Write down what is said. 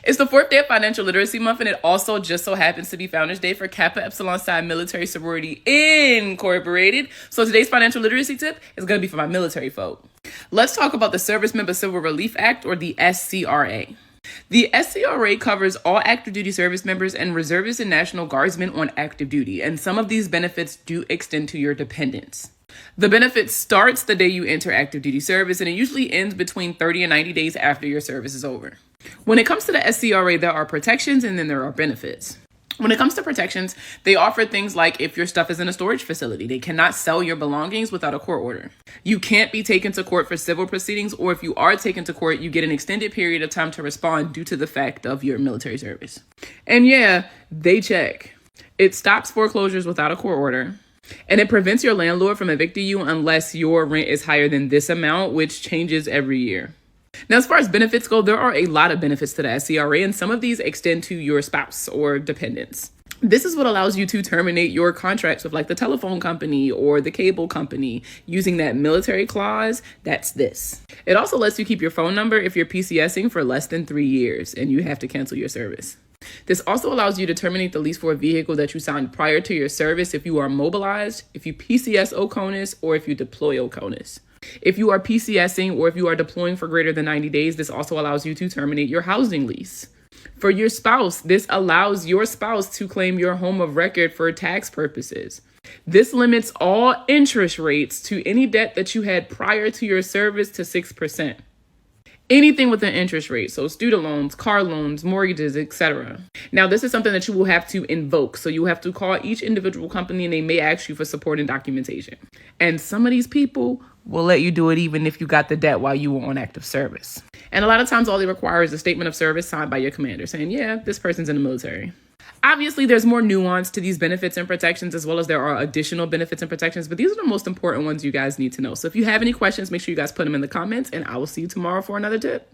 It's the 4th day of Financial Literacy Month, and it also just so happens to be Founders Day for Kappa Epsilon Psi Military Sorority Incorporated. So today's financial literacy tip is going to be for my military folk. Let's talk about the Servicemember Civil Relief Act, or the SCRA. The SCRA covers all active duty service members and reservists and National Guardsmen on active duty, and some of these benefits do extend to your dependents. The benefit starts the day you enter active duty service, and it usually ends between 30 and 90 days after your service is over. When it comes to the SCRA, there are protections and then there are benefits. When it comes to protections, they offer things like if your stuff is in a storage facility, they cannot sell your belongings without a court order. You can't be taken to court for civil proceedings, or if you are taken to court, you get an extended period of time to respond due to the fact of your military service. And yeah, they check. It stops foreclosures without a court order. And it prevents your landlord from evicting you unless your rent is higher than this amount, which changes every year. Now, as far as benefits go, there are a lot of benefits to the SCRA, and some of these extend to your spouse or dependents. This is what allows you to terminate your contracts with like the telephone company or the cable company using that military clause. That's this. It also lets you keep your phone number if you're PCSing for less than 3 years and you have to cancel your service. This also allows you to terminate the lease for a vehicle that you signed prior to your service if you are mobilized, if you PCS OCONUS, or if you deploy OCONUS. If you are PCSing or if you are deploying for greater than 90 days, this also allows you to terminate your housing lease. For your spouse, this allows your spouse to claim your home of record for tax purposes. This limits all interest rates to any debt that you had prior to your service to 6%. Anything with an interest rate, so student loans, car loans, mortgages, etc. Now, this is something that you will have to invoke. So you have to call each individual company and they may ask you for support and documentation. And some of these people will let you do it even if you got the debt while you were on active service. And a lot of times all they require is a statement of service signed by your commander saying, yeah, this person's in the military. Obviously, there's more nuance to these benefits and protections, as well as there are additional benefits and protections, but these are the most important ones you guys need to know. So if you have any questions, make sure you guys put them in the comments, and I will see you tomorrow for another tip.